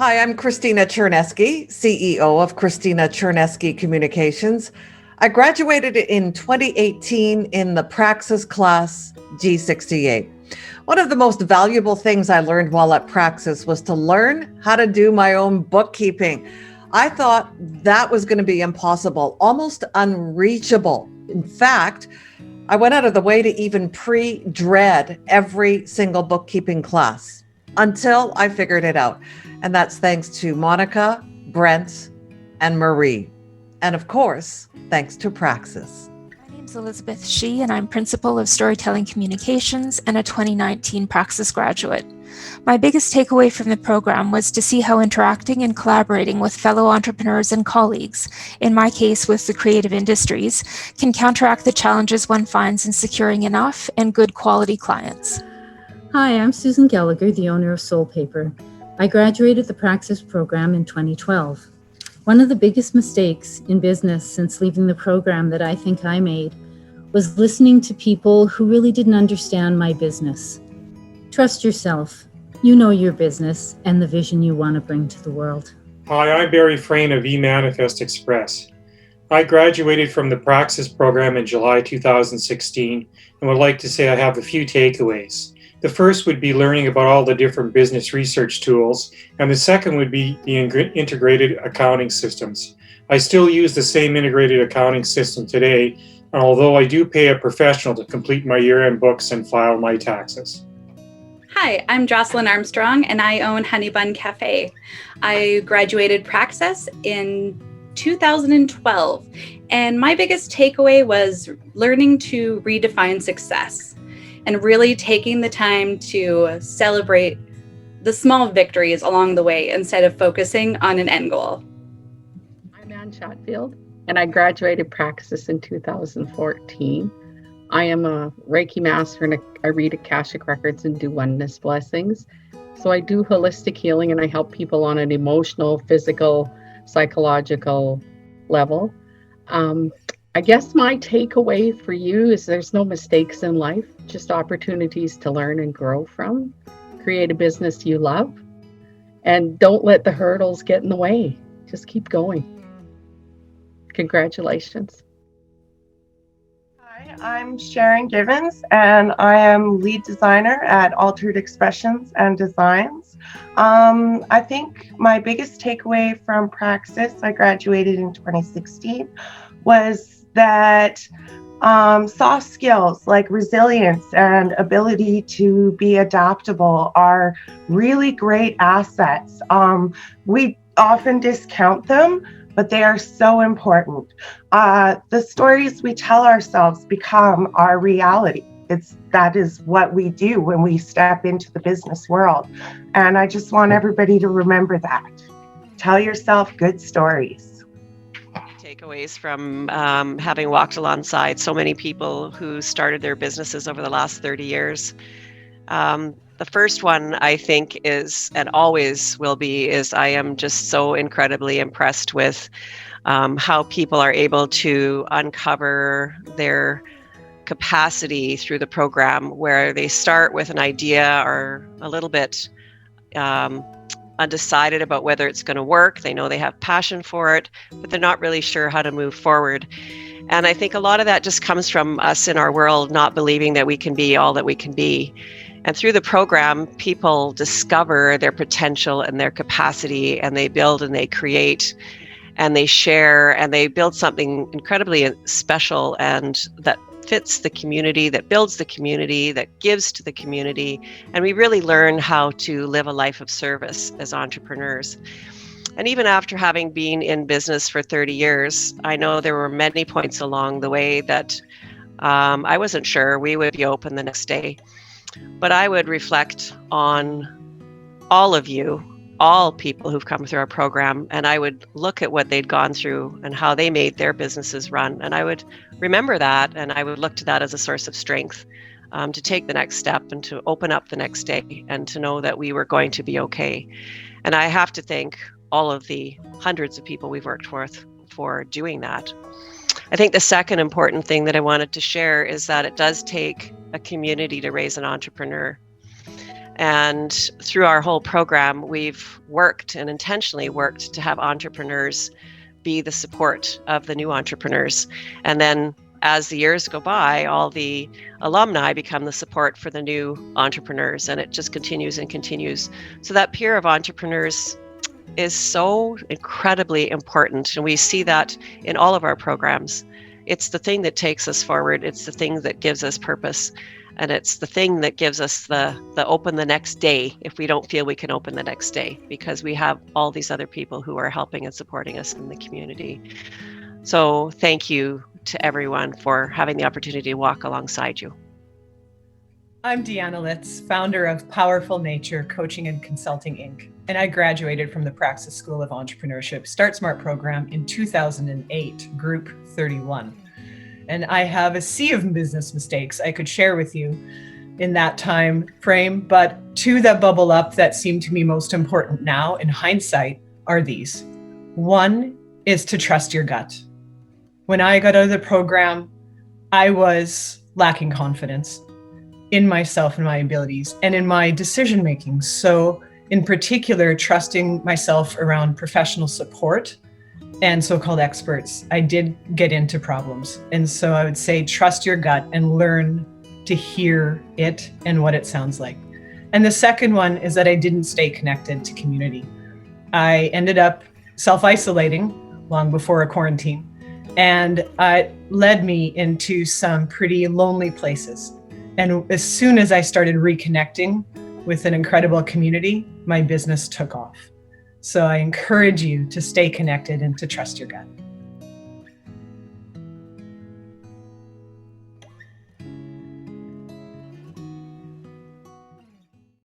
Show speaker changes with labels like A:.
A: Hi, I'm Christina Chernesky, CEO of Christina Chernesky Communications. I graduated in 2018 in the Praxis class G68. One of the most valuable things I learned while at Praxis was to learn how to do my own bookkeeping. I thought that was going to be impossible, almost unreachable. In fact, I went out of the way to even pre-dread every single bookkeeping class until I figured it out. And that's thanks to Monica, Brent, and Marie. And of course, thanks to Praxis.
B: My name's Elizabeth Shee, and I'm Principal of Storytelling Communications and a 2019 Praxis graduate. My biggest takeaway from the program was to see how interacting and collaborating with fellow entrepreneurs and colleagues, in my case with the creative industries, can counteract the challenges one finds in securing enough and good quality clients.
C: Hi, I'm Susan Gallagher, the owner of Soul Paper. I graduated the Praxis program in 2012. One of the biggest mistakes in business since leaving the program that I think I made was listening to people who really didn't understand my business. Trust yourself. You know your business and the vision you want to bring to the world.
D: Hi, I'm Barry Frayne of eManifest Express. I graduated from the Praxis program in July 2016 and would like to say I have a few takeaways. The first would be learning about all the different business research tools, and the second would be the integrated accounting systems. I still use the same integrated accounting system today, although I do pay a professional to complete my year-end books and file my taxes.
E: Hi, I'm Jocelyn Armstrong, and I own Honey Bun Cafe. I graduated Praxis in 2012, and my biggest takeaway was learning to redefine success and really taking the time to celebrate the small victories along the way instead of focusing on an end goal.
F: I'm Ann Shayfield, and I graduated Praxis in 2014. I am a Reiki master, and I read Akashic records and do oneness blessings. So I do holistic healing, and I help people on an emotional, physical, psychological level. I guess my takeaway for you is there's no mistakes in life, just opportunities to learn and grow from. Create a business you love, and don't let the hurdles get in the way. Just keep going. Congratulations.
G: Hi, I'm Sharon Gibbs, and I am lead designer at Altered Expressions and Designs. I think my biggest takeaway from Praxis, I graduated in 2016, was that soft skills like resilience and ability to be adaptable are really great assets. We often discount them, but they are so important. The stories we tell ourselves become our reality. That is what we do when we step into the business world. And I just want everybody to remember that. Tell yourself good stories.
H: Takeaways from having walked alongside so many people who started their businesses over the last 30 years. The first one I think is, and always will be, is I am just so incredibly impressed with how people are able to uncover their capacity through the program, where they start with an idea or a little bit undecided about whether it's going to work. They know they have passion for it, but they're not really sure how to move forward. And I think a lot of that just comes from us in our world not believing that we can be all that we can be. And through the program, people discover their potential and their capacity, and they build and they create and they share and they build something incredibly special and that fits the community, that builds the community, that gives to the community. And we really learn how to live a life of service as entrepreneurs. And even after having been in business for 30 years, I know there were many points along the way that I wasn't sure we would be open the next day. But I would reflect on all of you, all people who've come through our program, and I would look at what they'd gone through and how they made their businesses run. And I would remember that, and I would look to that as a source of strength to take the next step and to open up the next day and to know that we were going to be okay. And I have to thank all of the hundreds of people we've worked with for doing that. I think the second important thing that I wanted to share is that it does take a community to raise an entrepreneur. And through our whole program, we've worked and intentionally worked to have entrepreneurs be the support of the new entrepreneurs. And then as the years go by, all the alumni become the support for the new entrepreneurs, and it just continues and continues. So that peer of entrepreneurs is so incredibly important, and we see that in all of our programs. It's the thing that takes us forward. It's the thing that gives us purpose, and it's the thing that gives us the open the next day if we don't feel we can open the next day, because we have all these other people who are helping and supporting us in the community. So thank you to everyone for having the opportunity to walk alongside you.
I: I'm Deanna Litz, founder of Powerful Nature Coaching and Consulting, Inc., and I graduated from the Praxis School of Entrepreneurship Start Smart program in 2008, Group 31. And I have a sea of business mistakes I could share with you in that time frame, but two that bubble up that seem to me most important now in hindsight are these. One is to trust your gut. When I got out of the program, I was lacking confidence in myself and my abilities and in my decision making. So in particular, trusting myself around professional support and so-called experts, I did get into problems. And so I would say, trust your gut and learn to hear it and what it sounds like. And the second one is that I didn't stay connected to community. I ended up self-isolating long before a quarantine, and it led me into some pretty lonely places. And as soon as I started reconnecting with an incredible community, my business took off. So I encourage you to stay connected and to trust your gut.